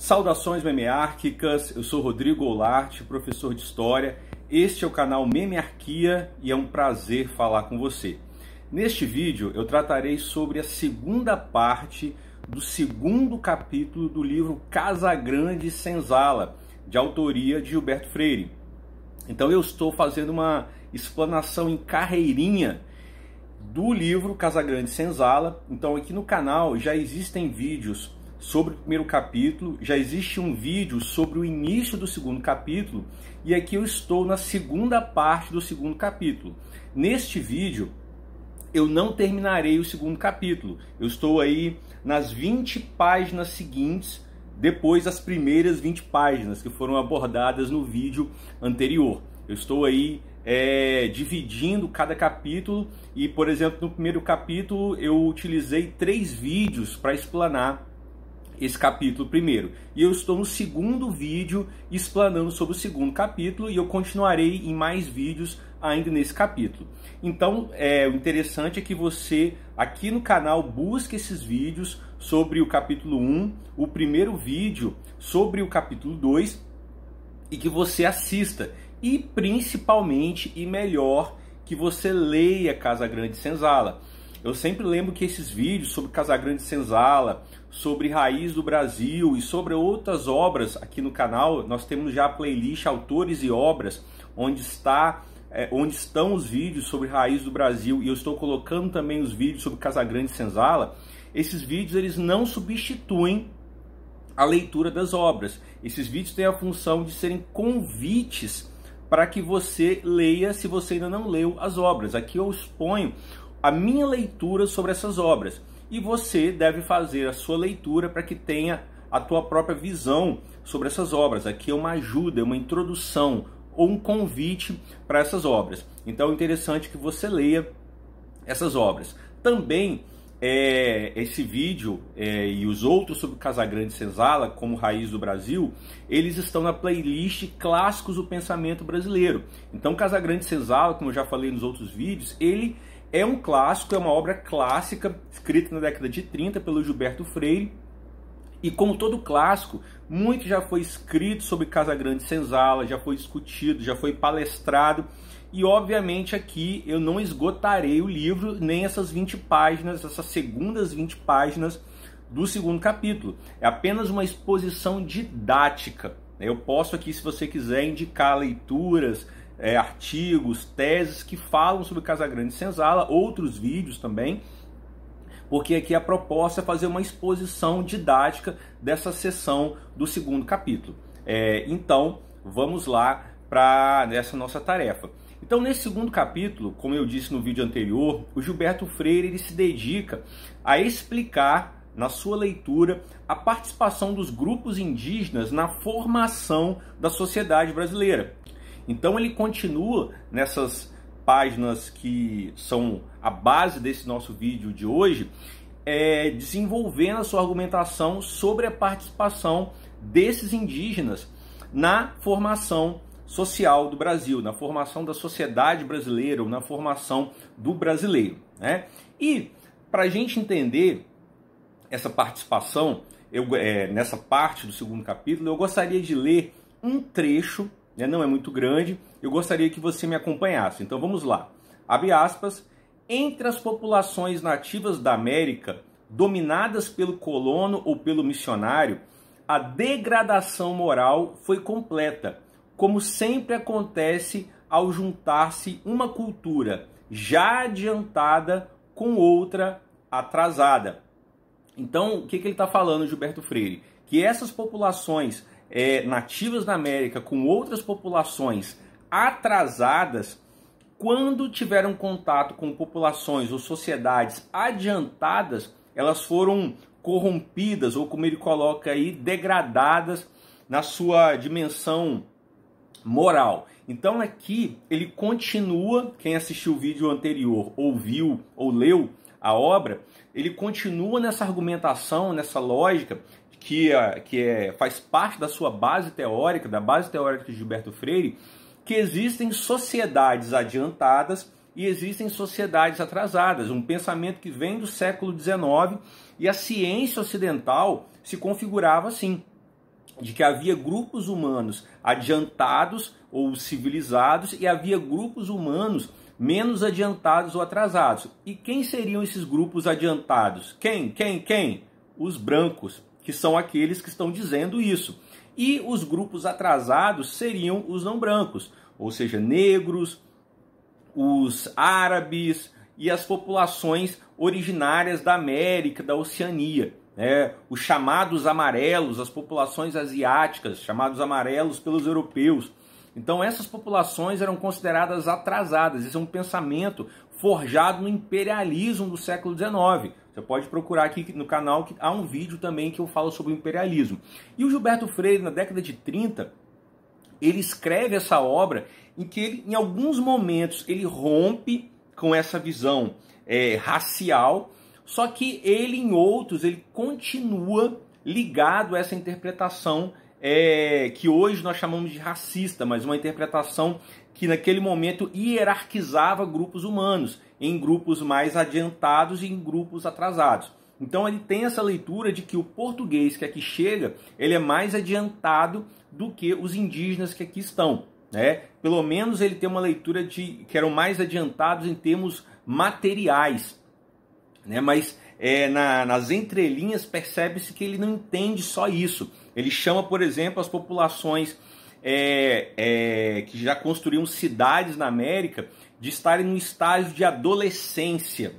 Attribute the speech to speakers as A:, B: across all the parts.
A: Saudações memeárquicas, eu sou Rodrigo Goulart, professor de História. Este é o canal Memearquia e é um prazer falar com você. Neste vídeo eu tratarei sobre a segunda parte do segundo capítulo do livro Casagrande Senzala, de autoria de Gilberto Freire. Então eu estou fazendo uma explanação em carreirinha do livro Casagrande Senzala. Então aqui no canal já existem vídeos sobre o primeiro capítulo, já existe um vídeo sobre o início do segundo capítulo, e aqui eu estou na segunda parte do segundo capítulo. Neste vídeo eu não terminarei o segundo capítulo, eu estou aí nas 20 páginas seguintes, depois das primeiras 20 páginas que foram abordadas no vídeo anterior. Eu estou aí dividindo cada capítulo e, por exemplo, no primeiro capítulo eu utilizei 3 vídeos para explanar esse capítulo primeiro. E eu estou no segundo vídeo explanando sobre o segundo capítulo e eu continuarei em mais vídeos ainda nesse capítulo. Então, o interessante é que você aqui no canal busque esses vídeos sobre o capítulo 1, o primeiro vídeo sobre o capítulo 2 e que você assista. E principalmente e melhor que você leia Casagrande Senzala. Eu sempre lembro que esses vídeos sobre Casagrande Senzala, sobre Raiz do Brasil e sobre outras obras aqui no canal, nós temos já a playlist Autores e Obras, onde estão os vídeos sobre Raiz do Brasil, e eu estou colocando também os vídeos sobre Casagrande Senzala. Esses vídeos eles não substituem a leitura das obras. Esses vídeos têm a função de serem convites para que você leia se você ainda não leu as obras. Aqui eu exponho a minha leitura sobre essas obras e você deve fazer a sua leitura para que tenha a tua própria visão sobre essas obras. Aqui é uma ajuda, uma introdução ou um convite para essas obras. Então é interessante que você leia essas obras. Também esse vídeo e os outros sobre Casagrande Senzala, como Raiz do Brasil, eles estão na playlist Clássicos do Pensamento Brasileiro. Então Casagrande Senzala, como eu já falei nos outros vídeos, ele é um clássico, é uma obra clássica, escrita na década de 30 pelo Gilberto Freire. E como todo clássico, muito já foi escrito sobre Casagrande Senzala, já foi discutido, já foi palestrado. E obviamente aqui eu não esgotarei o livro, nem essas 20 páginas, essas segundas 20 páginas do segundo capítulo. É apenas uma exposição didática. Eu posso aqui, se você quiser, indicar leituras, artigos, teses que falam sobre Casagrande Senzala, outros vídeos também, porque aqui a proposta é fazer uma exposição didática dessa seção do segundo capítulo. Então, vamos lá para essa nossa tarefa. Então, nesse segundo capítulo, como eu disse no vídeo anterior, o Gilberto Freire ele se dedica a explicar, na sua leitura, a participação dos grupos indígenas na formação da sociedade brasileira. Então ele continua nessas páginas que são a base desse nosso vídeo de hoje, desenvolvendo a sua argumentação sobre a participação desses indígenas na formação social do Brasil, na formação da sociedade brasileira, ou na formação do brasileiro, né? E para a gente entender essa participação, nessa parte do segundo capítulo, eu gostaria de ler um trecho, não é muito grande, eu gostaria que você me acompanhasse. Então vamos lá. Abre aspas. Entre as populações nativas da América, dominadas pelo colono ou pelo missionário, a degradação moral foi completa, como sempre acontece ao juntar-se uma cultura já adiantada com outra atrasada. Então, o que ele está falando, Gilberto Freire? Que essas populações nativas da América com outras populações atrasadas, quando tiveram contato com populações ou sociedades adiantadas, elas foram corrompidas, ou como ele coloca aí, degradadas na sua dimensão moral. Então aqui ele continua, quem assistiu o vídeo anterior, ouviu ou leu a obra, ele continua nessa argumentação, nessa lógica, que faz parte da sua base teórica, da base teórica de Gilberto Freire, que existem sociedades adiantadas e existem sociedades atrasadas. Um pensamento que vem do século XIX e a ciência ocidental se configurava assim. de que havia grupos humanos adiantados ou civilizados e havia grupos humanos menos adiantados ou atrasados. E quem seriam esses grupos adiantados? Quem? Os brancos, que são aqueles que estão dizendo isso. E os grupos atrasados seriam os não brancos, ou seja, negros, os árabes e as populações originárias da América, da Oceania. Os chamados amarelos, as populações asiáticas, chamados amarelos pelos europeus. Então essas populações eram consideradas atrasadas. Esse é um pensamento forjado no imperialismo do século XIX. Você pode procurar aqui no canal, que há um vídeo também que eu falo sobre o imperialismo. E o Gilberto Freire, na década de 30, ele escreve essa obra em que ele, em alguns momentos ele rompe com essa visão racial, só que ele, em outros, ele continua ligado a essa interpretação que hoje nós chamamos de racista, mas uma interpretação que naquele momento hierarquizava grupos humanos em grupos mais adiantados e em grupos atrasados. Então ele tem essa leitura de que o português que aqui chega, ele é mais adiantado do que os indígenas que aqui estão. Pelo menos ele tem uma leitura de que eram mais adiantados em termos materiais. Mas nas entrelinhas percebe-se que ele não entende só isso. Ele chama, por exemplo, as populações que já construíam cidades na América de estarem no estágio de adolescência.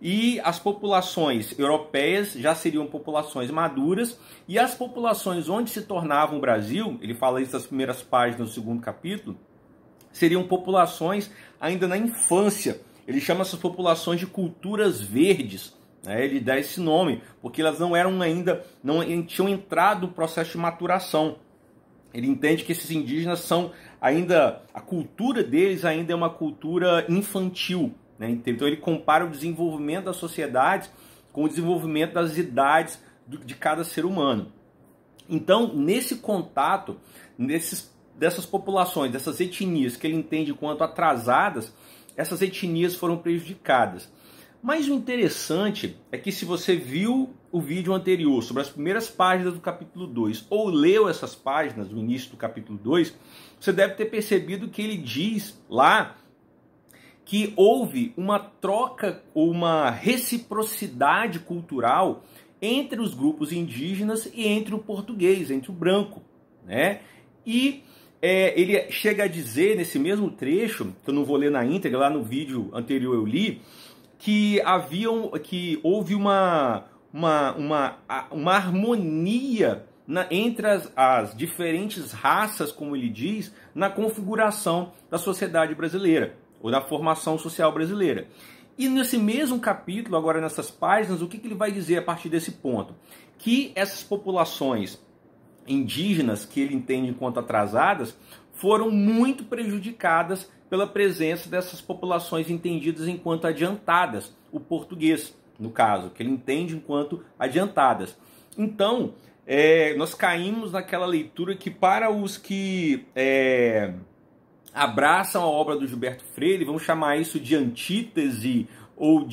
A: E as populações europeias já seriam populações maduras, e as populações onde se tornavam o Brasil, ele fala isso nas primeiras páginas do segundo capítulo, seriam populações ainda na infância. Ele chama essas populações de culturas verdes. Ele dá esse nome, porque elas não eram ainda, não tinham entrado no processo de maturação. Ele entende que esses indígenas são ainda, a cultura deles ainda é uma cultura infantil. Então ele compara o desenvolvimento das sociedades com o desenvolvimento das idades de cada ser humano. Então, nesse contato, dessas populações, dessas etnias que ele entende quanto atrasadas, essas etnias foram prejudicadas. Mas o interessante é que se você viu o vídeo anterior sobre as primeiras páginas do capítulo 2 ou leu essas páginas do início do capítulo 2, você deve ter percebido que ele diz lá que houve uma troca ou uma reciprocidade cultural entre os grupos indígenas e entre o português, entre o branco. E ele chega a dizer nesse mesmo trecho, que eu não vou ler na íntegra, lá no vídeo anterior eu li, que houve uma harmonia entre as diferentes raças, como ele diz, na configuração da sociedade brasileira, ou da formação social brasileira. E nesse mesmo capítulo, agora nessas páginas, o que ele vai dizer a partir desse ponto? Que essas populações indígenas, que ele entende enquanto atrasadas, foram muito prejudicadas pela presença dessas populações entendidas enquanto adiantadas, o português, no caso, que ele entende enquanto adiantadas. Então, nós caímos naquela leitura que para os que abraçam a obra do Gilberto Freire, vamos chamar isso de antítese ou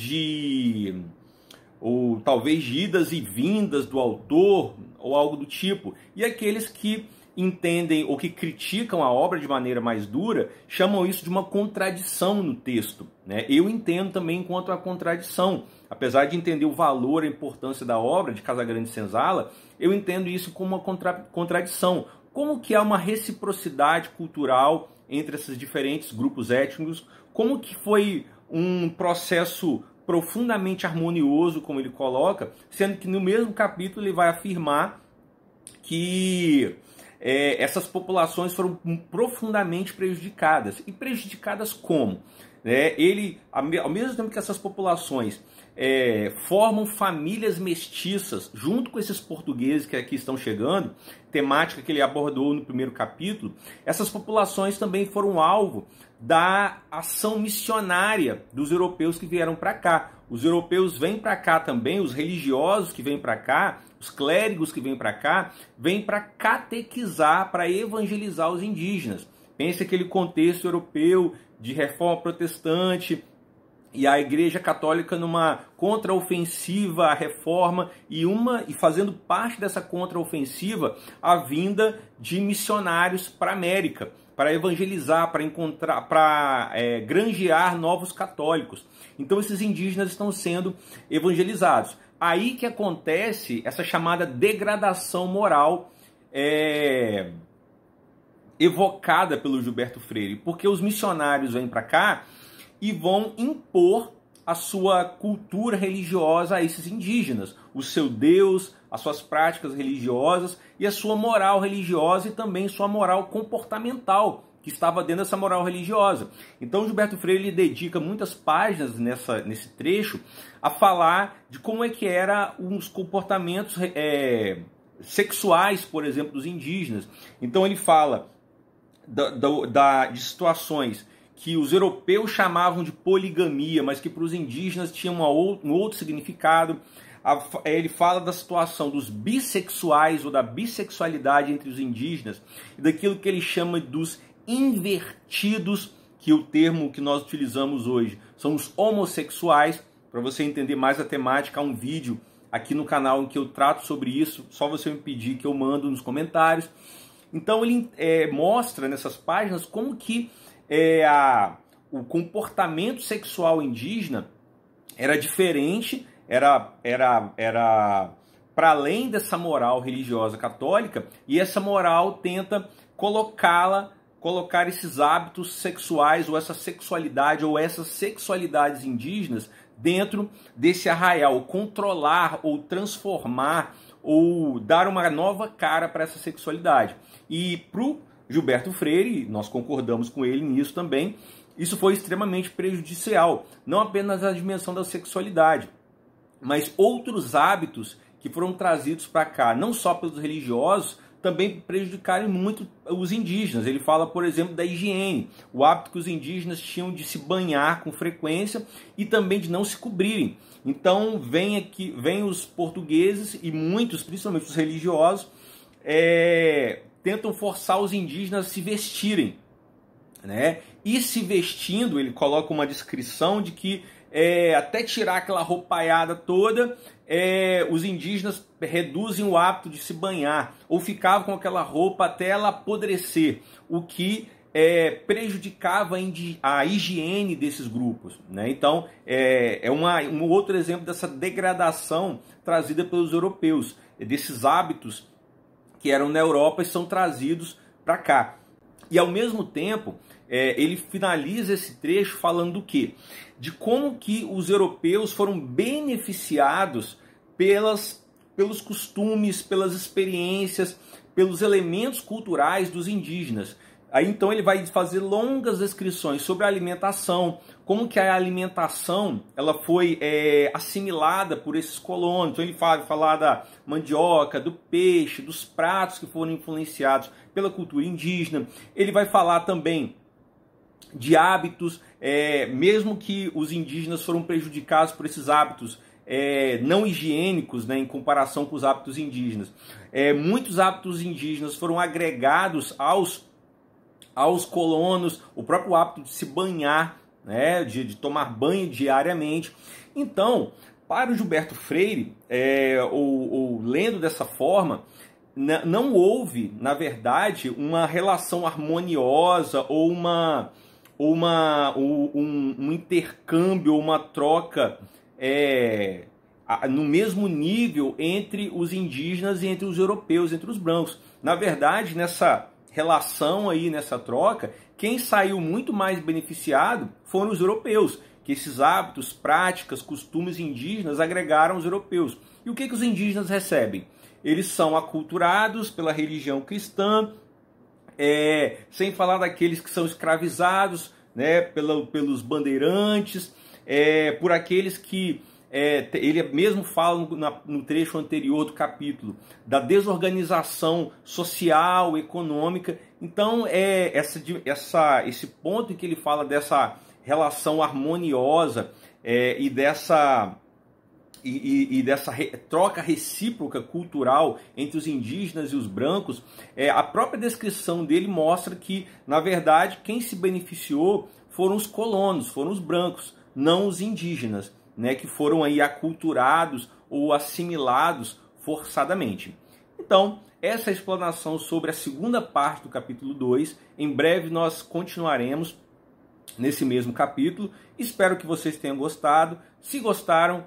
A: talvez de idas e vindas do autor ou algo do tipo. E aqueles que entendem ou que criticam a obra de maneira mais dura, chamam isso de uma contradição no texto. Eu entendo também enquanto uma contradição. Apesar de entender o valor e a importância da obra de Casagrande Senzala, eu entendo isso como uma contradição. Como que há uma reciprocidade cultural entre esses diferentes grupos étnicos? Como que foi um processo profundamente harmonioso, como ele coloca, sendo que no mesmo capítulo ele vai afirmar que essas populações foram profundamente prejudicadas. E prejudicadas como? Ao mesmo tempo que essas populações formam famílias mestiças junto com esses portugueses que aqui estão chegando, temática que ele abordou no primeiro capítulo, essas populações também foram alvo da ação missionária dos europeus que vieram para cá. Os europeus vêm para cá também, os religiosos que vêm para cá, os clérigos que vêm para cá, vêm para catequizar, para evangelizar os indígenas. Pense aquele contexto europeu de reforma protestante, e a Igreja Católica numa contraofensiva à reforma e fazendo parte dessa contraofensiva a vinda de missionários para a América, para evangelizar, para granjear novos católicos. Então esses indígenas estão sendo evangelizados. Aí que acontece essa chamada degradação moral evocada pelo Gilberto Freire, porque os missionários vêm para cá e vão impor a sua cultura religiosa a esses indígenas, o seu Deus, as suas práticas religiosas e a sua moral religiosa e também sua moral comportamental, que estava dentro dessa moral religiosa. Então Gilberto Freire dedica muitas páginas nesse trecho a falar de como é que eram os comportamentos sexuais, por exemplo, dos indígenas. Então ele fala de situações que os europeus chamavam de poligamia, mas que para os indígenas tinha um outro significado. Ele fala da situação dos bissexuais ou da bissexualidade entre os indígenas e daquilo que ele chama dos invertidos, que é o termo que nós utilizamos hoje são os homossexuais. Para você entender mais a temática, há um vídeo aqui no canal em que eu trato sobre isso, só você me pedir que eu mando nos comentários. Então ele mostra nessas páginas como que o comportamento sexual indígena era diferente, era para além dessa moral religiosa católica, e essa moral tenta colocar esses hábitos sexuais ou essa sexualidade ou essas sexualidades indígenas dentro desse arraial, controlar ou transformar ou dar uma nova cara para essa sexualidade. E para o Gilberto Freire, nós concordamos com ele nisso também, isso foi extremamente prejudicial, não apenas na dimensão da sexualidade, mas outros hábitos que foram trazidos para cá, não só pelos religiosos, também prejudicaram muito os indígenas. Ele fala, por exemplo, da higiene, o hábito que os indígenas tinham de se banhar com frequência e também de não se cobrirem. Então vem os portugueses e muitos, principalmente os religiosos, tentam forçar os indígenas a se vestirem, né? E se vestindo, ele coloca uma descrição de que até tirar aquela roupaiada toda, os indígenas reduzem o hábito de se banhar, ou ficavam com aquela roupa até ela apodrecer, o que prejudicava a higiene desses grupos, né? Então um outro exemplo dessa degradação trazida pelos europeus, desses hábitos que eram na Europa e são trazidos para cá. E ao mesmo tempo, ele finaliza esse trecho falando do quê? De como que os europeus foram beneficiados pelos costumes, pelas experiências, pelos elementos culturais dos indígenas. Aí então ele vai fazer longas descrições sobre a alimentação, como que a alimentação ela foi assimilada por esses colonos. Então ele vai falar da mandioca, do peixe, dos pratos que foram influenciados pela cultura indígena. Ele vai falar também de hábitos, mesmo que os indígenas foram prejudicados por esses hábitos não higiênicos, né, em comparação com os hábitos indígenas. Muitos hábitos indígenas foram agregados aos colonos, o próprio hábito de se banhar, né, de tomar banho diariamente. Então, para o Gilberto Freire, ou lendo dessa forma, não houve, na verdade, uma relação harmoniosa ou um intercâmbio, uma troca no mesmo nível entre os indígenas e entre os europeus, entre os brancos. Na verdade, nessa relação aí, nessa troca, quem saiu muito mais beneficiado foram os europeus, que esses hábitos, práticas, costumes indígenas agregaram os europeus. E o que os indígenas recebem? Eles são aculturados pela religião cristã, sem falar daqueles que são escravizados, né, pelos bandeirantes, por aqueles que ele mesmo fala no trecho anterior do capítulo da desorganização social, econômica. Então esse ponto em que ele fala dessa relação harmoniosa e dessa troca recíproca cultural entre os indígenas e os brancos, a própria descrição dele mostra que, na verdade, quem se beneficiou foram os colonos, foram os brancos, não os indígenas, né, que foram aí aculturados ou assimilados forçadamente. Então, essa é a explanação sobre a segunda parte do capítulo 2. Em breve nós continuaremos nesse mesmo capítulo. Espero que vocês tenham gostado. Se gostaram,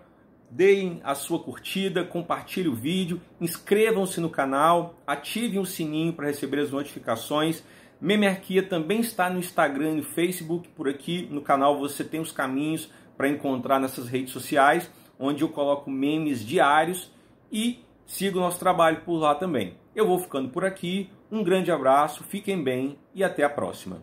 A: deem a sua curtida, compartilhem o vídeo, inscrevam-se no canal, ativem o sininho para receber as notificações. Memearquia também está no Instagram e no Facebook. Por aqui no canal você tem os caminhos para encontrar nessas redes sociais, onde eu coloco memes diários, e siga o nosso trabalho por lá também. Eu vou ficando por aqui, um grande abraço, fiquem bem e até a próxima.